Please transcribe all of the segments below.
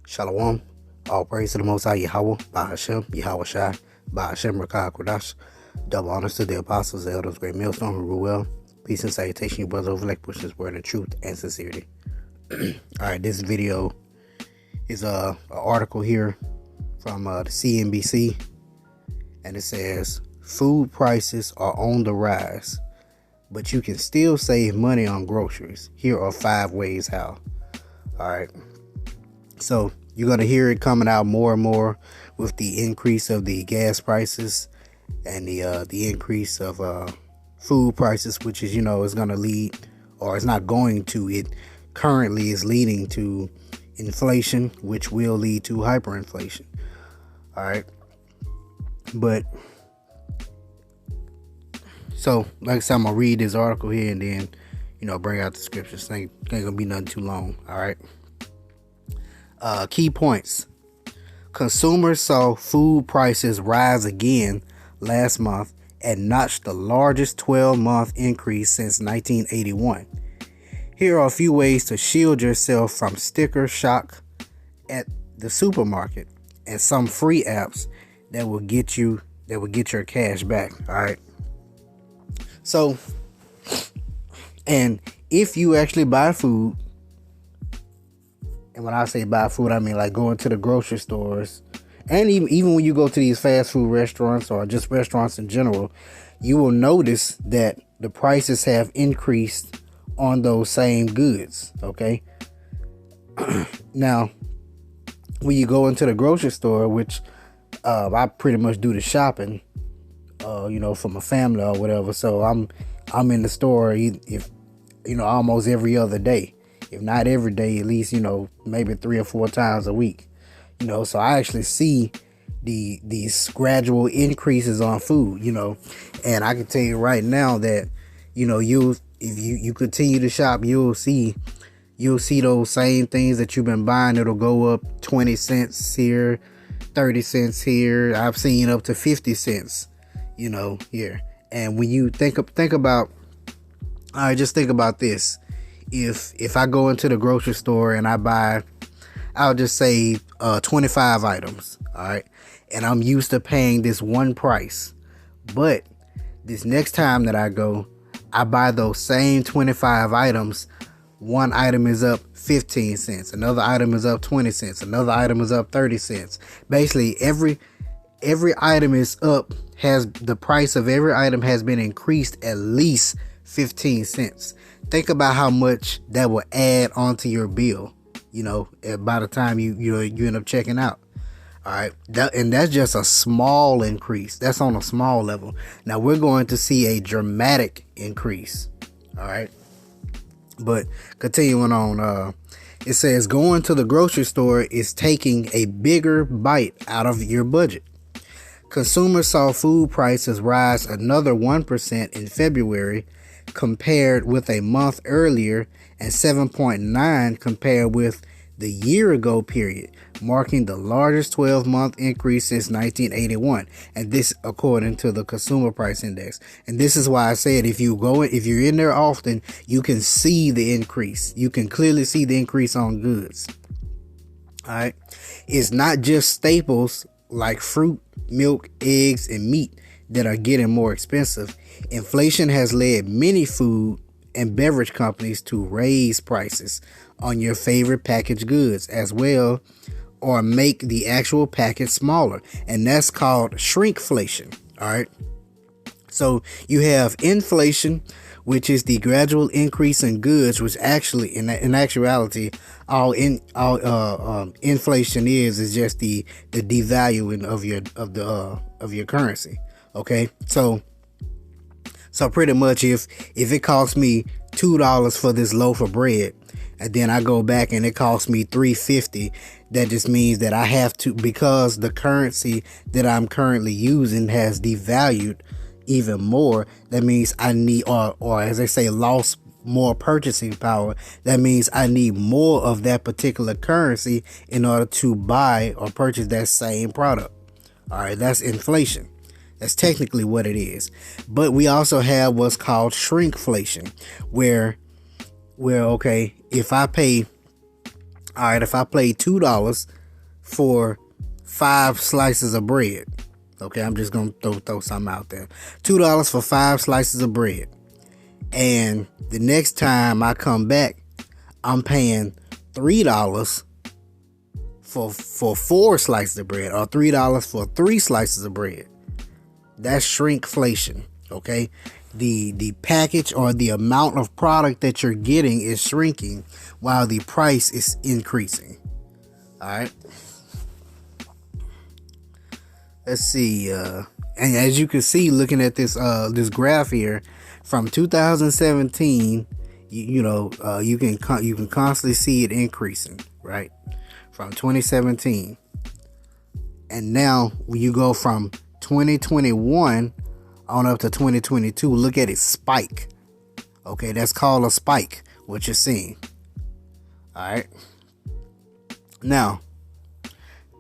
Shalom. All praise to the Most High Yahweh, Bahashem, Yahweh Shai, Bahashem Rakah Kodash. Double honors to the apostles, the elders, great millstone who rule well. Peace and salutation, you brothers over like push this word in truth and sincerity. Alright, this video is an article here from the CNBC, and it says, food prices are on the rise, but you can still save money on groceries. Here are 5 ways how. Alright, so you're going to hear it coming out more and more with the increase of the gas prices and the increase of food prices, which is, is going to lead, or it's not going to, it currently is leading to inflation, which will lead to hyperinflation. All right. But so, like I said, I'm going to read this article here and then, bring out the scriptures. Ain't going to be nothing too long. All right. Key points. Consumers saw food prices rise again last month and notched the largest 12-month increase since 1981. Here are a few ways to shield yourself from sticker shock at the supermarket and some free apps that will get your cash back. All right. So, and if you actually buy food, and when I say buy food, I mean like going to the grocery stores, and even when you go to these fast food restaurants or just restaurants in general, you will notice that the prices have increased on those same goods. Okay. Now, when you go into the grocery store, which I pretty much do the shopping, for my family or whatever. So I'm in the store if almost every other day. If not every day, at least, maybe 3 or 4 times a week. So I actually see these gradual increases on food, and I can tell you right now that, if you continue to shop, you'll see those same things that you've been buying. It'll go up 20 cents here, 30 cents here. I've seen up to 50 cents, here. And when you think about, all right, just think about this. If I go into the grocery store and I buy, I'll just say 25 items, all right, and I'm used to paying this one price, but this next time that I go, I buy those same 25 items. One item is up 15 cents, another item is up 20 cents, another item is up 30 cents. Basically, every item is up, has the price of every item has been increased at least 15 cents. Think about how much that will add onto your bill, by the time you end up checking out. All right. And that's just a small increase. That's on a small level. Now we're going to see a dramatic increase. All right. But continuing on, it says going to the grocery store is taking a bigger bite out of your budget. Consumers saw food prices rise another 1% in February compared with a month earlier, and 7.9% compared with the year ago period, marking the largest 12-month increase since 1981. And this according to the Consumer Price Index. And this is why I said if you're in there often, you can see the increase. You can clearly see the increase on goods. All right. It's not just staples like fruit, milk, eggs, and meat that are getting more expensive. Inflation has led many food and beverage companies to raise prices on your favorite packaged goods as well, or make the actual package smaller. And that's called shrinkflation. All right. So you have inflation, which is the gradual increase in goods, which actually in actuality, all inflation is just the devaluing of your currency. Okay, so pretty much if it costs me $2 for this loaf of bread, and then I go back and it costs me $3.50, that just means that I have to, because the currency that I'm currently using has devalued even more. That means I need, or as they say, lost more purchasing power. That means I need more of that particular currency in order to buy or purchase that same product. All right, that's inflation. That's technically what it is. But we also have what's called shrinkflation, where okay, if I pay All right, if I pay $2 for 5 slices of bread, okay, I'm just gonna throw something out there. $2 for 5 slices of bread, and the next time I come back, I'm paying $3 for 4 slices of bread, or $3 for 3 slices of bread. That's shrinkflation. Okay, the package or the amount of product that you're getting is shrinking while the price is increasing. All right. Let's see. And as you can see, looking at this graph here, from 2017, you can constantly see it increasing, right? From 2017, and now when you go from 2021 on up to 2022, look at it spike. Okay, that's called a spike, what you're seeing. All right. Now,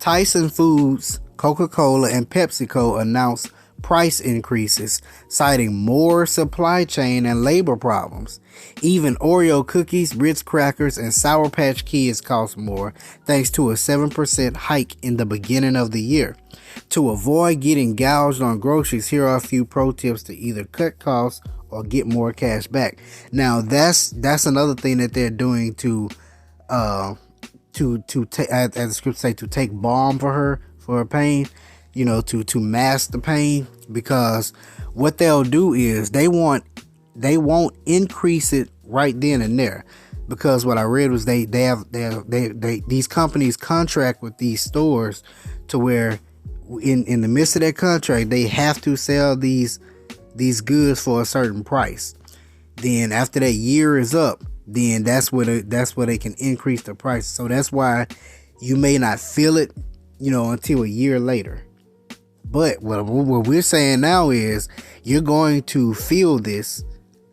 Tyson Foods, Coca-Cola, and PepsiCo announced price increases, citing more supply chain and labor problems. Even Oreo cookies, Ritz crackers, and Sour Patch Kids cost more, thanks to a 7% hike in the beginning of the year. To avoid getting gouged on groceries, here are a few pro tips to either cut costs or get more cash back. Now, that's another thing that they're doing to take, as the script say, to take balm for her pain, to mask the pain, because what they'll do is they won't increase it right then and there, because what I read was they these companies contract with these stores to where in the midst of that contract they have to sell these goods for a certain price. Then after that year is up, then that's where they can increase the price. So that's why you may not feel it, until a year later. But what we're saying now is you're going to feel this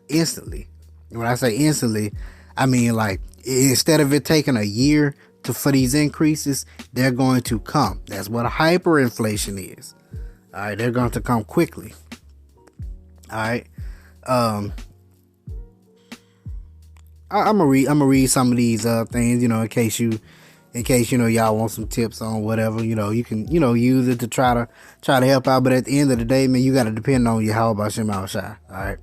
instantly. When I say instantly, I mean like instead of it taking a year for these increases, they're going to come. That's what hyperinflation is. All right, they're going to come quickly. All right. I'm gonna read some of these things, in case y'all want some tips on whatever, you can use it to try to help out. But at the end of the day, man, you got to depend on your how about your mouth shy. All right.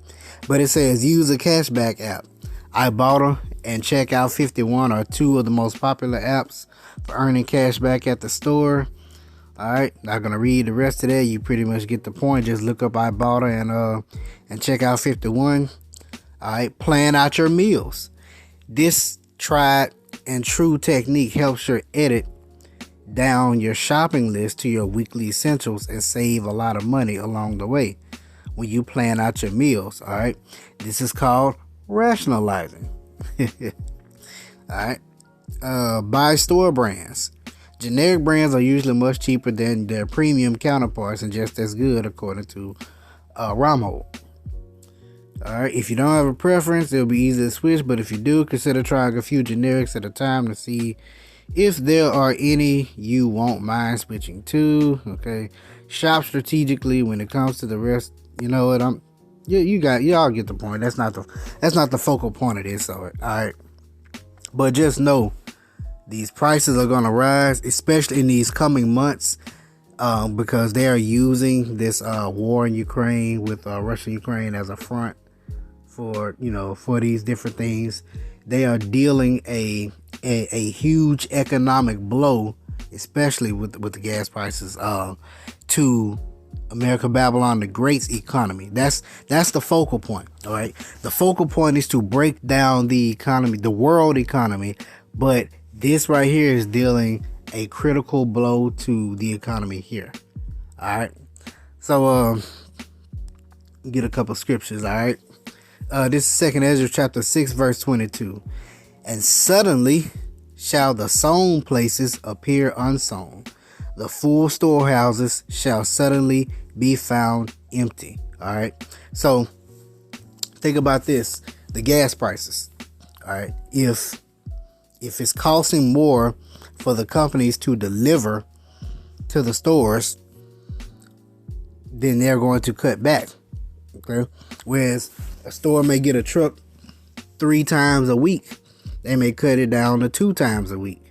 But it says use a cashback app. Ibotta and Checkout 51 are two of the most popular apps for earning cash back at the store. All right, not gonna read the rest of that. You pretty much get the point. Just look up Ibotta and Checkout 51. All right, plan out your meals. This tried and true technique helps you edit down your shopping list to your weekly essentials and save a lot of money along the way when you plan out your meals. All right, this is called rationalizing. All right, buy store brands. Generic brands are usually much cheaper than their premium counterparts and just as good, according to Romhold. All right, if you don't have a preference, it'll be easy to switch, but if you do, consider trying a few generics at a time to see if there are any you won't mind switching to. Okay, shop strategically when it comes to the rest. You know what? Y'all get the point. That's not the focal point of this. All right, but just know these prices are gonna rise, especially in these coming months, because they are using this war in Ukraine with Russia and Ukraine as a front for these different things. They are dealing a huge economic blow, especially with the gas prices, to America Babylon the Great's economy. That's the focal point. All right, the focal point is to break down the economy, the world economy, but this right here is dealing a critical blow to the economy here. All right, so get a couple scriptures. All right. This is 2 Ezra chapter 6 verse 22. And suddenly shall the sown places appear unsown. The full storehouses shall suddenly be found empty. All right. So think about this. The gas prices. All right. If it's costing more for the companies to deliver to the stores, then they're going to cut back. Okay. Whereas a store may get a truck 3 times a week, they may cut it down to 2 times a week.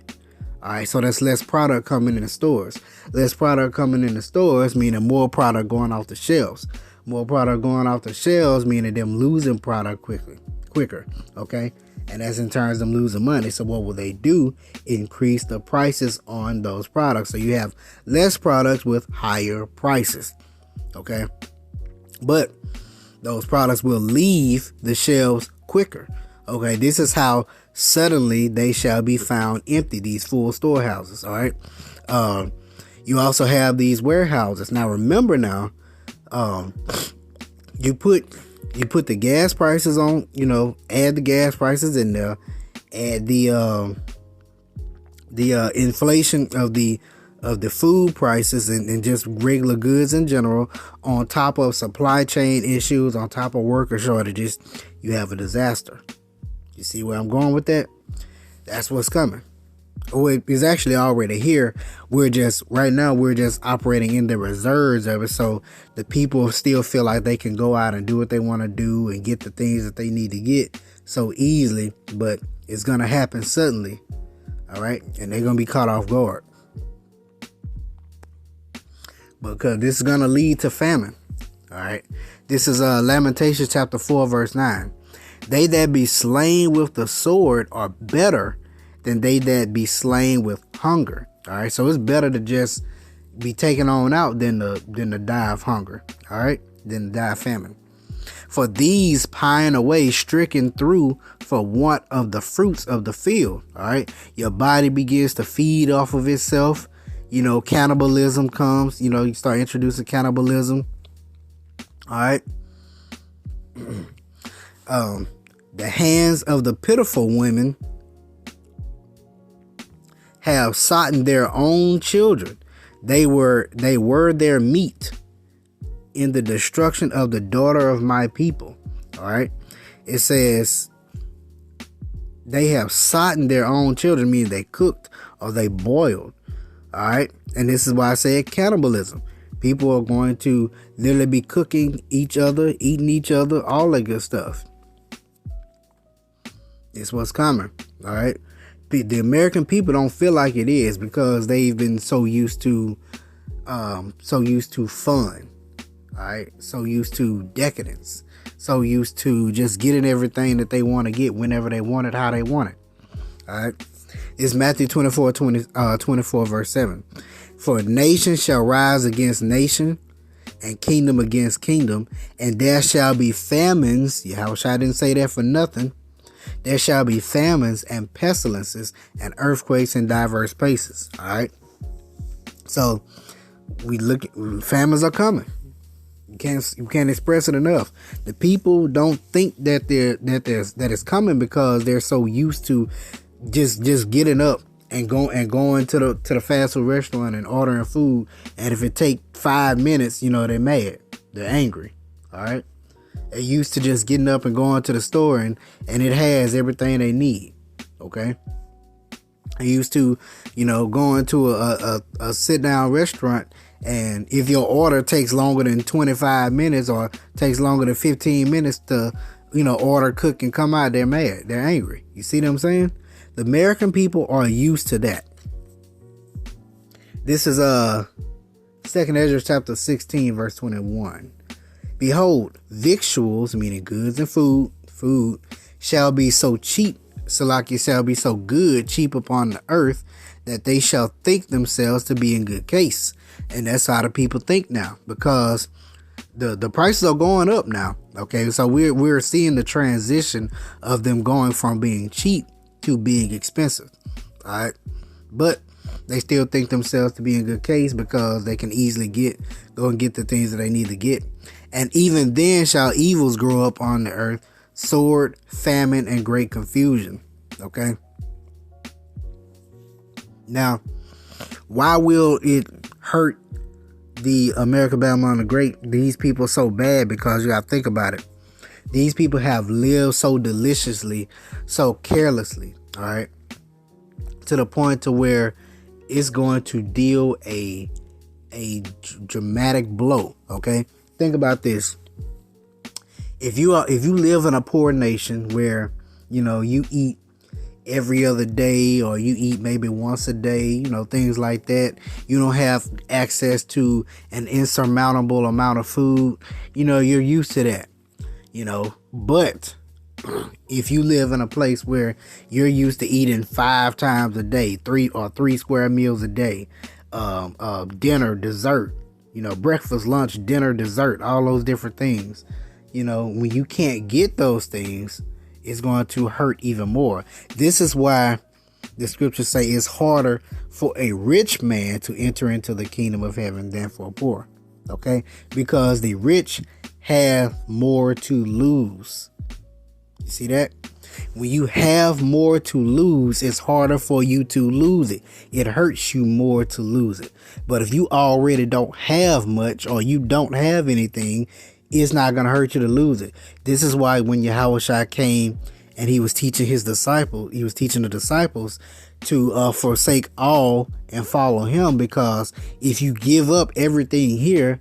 All right, so that's less product coming in the stores. Less product coming in the stores meaning more product going off the shelves. More product going off the shelves meaning them losing product quicker. Okay, and that's in turn them losing money. So what will they do? Increase the prices on those products. So you have less products with higher prices. Okay, but those products will leave the shelves quicker. Okay, this is how suddenly they shall be found empty, these full storehouses. All right. You also have these warehouses. Now remember you put the gas prices on, add the gas prices in there, add the inflation of the food prices and just regular goods in general, on top of supply chain issues, on top of worker shortages, you have a disaster. You see where I'm going with that? That's what's coming. Oh, it is actually already here. Right now we're just operating in the reserves of it. So the people still feel like they can go out and do what they want to do and get the things that they need to get so easily, but it's going to happen suddenly. All right. And they're going to be caught off guard, because this is going to lead to famine. All right. This is Lamentations chapter 4, verse 9. They that be slain with the sword are better than they that be slain with hunger. All right. So it's better to just be taken on out than to die of hunger. All right. Than to die of famine. For these pine away, stricken through for want of the fruits of the field. All right. Your body begins to feed off of itself. Cannibalism comes. You start introducing cannibalism. All right. The hands of the pitiful women have sought their own children. They were their meat in the destruction of the daughter of my people. All right. It says they have sought their own children, meaning they cooked or they boiled. All right. And this is why I say cannibalism. People are going to literally be cooking each other, eating each other, all that good stuff. It's what's coming. All right. The American people don't feel like it is, because they've been so used to fun. All right. So used to decadence. So used to just getting everything that they want to get whenever they want it, how they want it. All right. It's Matthew 24 verse 7. For nation shall rise against nation, and kingdom against kingdom, and there shall be famines. Yahushua didn't say that for nothing. There shall be famines and pestilences and earthquakes in diverse places. All right. So famines are coming. You can't express it enough. The people don't think that it's coming, because they're so used to just getting up and going to the fast food restaurant and ordering food. And if it take 5 minutes, they're mad. They're angry. All right. They're used to just getting up and going to the store and it has everything they need. Okay. They're used to, going to a sit down restaurant, and if your order takes longer than 25 minutes or takes longer than 15 minutes to, order, cook, and come out, they're mad. They're angry. You see what I'm saying? The American people are used to that. This is 2nd Ezra chapter 16 verse 21. Behold, victuals, meaning goods and food shall be so cheap, Salaki shall be so good, cheap upon the earth, that they shall think themselves to be in good case. And that's how the people think now, because the prices are going up now. Okay, so we're seeing the transition of them going from being cheap to being expensive. All right, but they still think themselves to be in good case, because they can easily go and get the things that they need to get. And even then shall evils grow up on the earth, sword, famine, and great confusion. Okay. Now, why will it hurt the America, Babylon the Great, these people so bad? Because you got to think about it. These people have lived so deliciously, so carelessly, all right, to the point to where it's going to deal a dramatic blow. Okay, think about this. If you live in a poor nation where you eat every other day, or you eat maybe once a day, things like that. You don't have access to an insurmountable amount of food. You're used to that, but if you live in a place where you're used to eating 5 times a day, three square meals a day, dinner, dessert, breakfast, lunch, dinner, dessert, all those different things, when you can't get those things, it's going to hurt even more. This is why the scriptures say it's harder for a rich man to enter into the kingdom of heaven than for a poor. Okay? Because the rich have more to lose. You see that? When you have more to lose, it's harder for you to lose it. It hurts you more to lose it. But if you already don't have much, or you don't have anything, it's not going to hurt you to lose it. This is why when Yahushua came and he was teaching the disciples to forsake all and follow him, because if you give up everything here,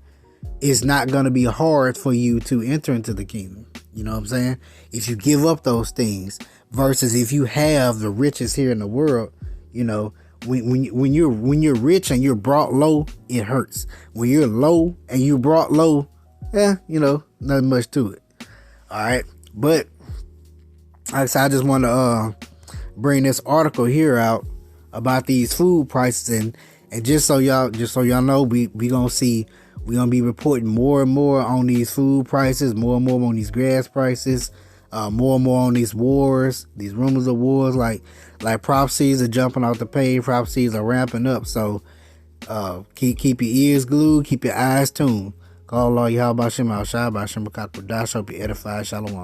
it's not going to be hard for you to enter into the kingdom. You know what I'm saying? If you give up those things, versus if you have the riches here in the world, when you're rich and you're brought low, it hurts. When you're low and you're brought low, nothing much to it. All right. But like I said, I just want to bring this article here out about these food prices, and just so y'all know, we gonna be reporting more and more on these food prices, more and more on these gas prices, more and more on these wars, these rumors of wars, like prophecies are jumping out the page, prophecies are ramping up. So keep your ears glued, keep your eyes tuned. Call Allah Yahweh Shem Al Shai Bashem Bakak Dash. Hope you edified. Shalom.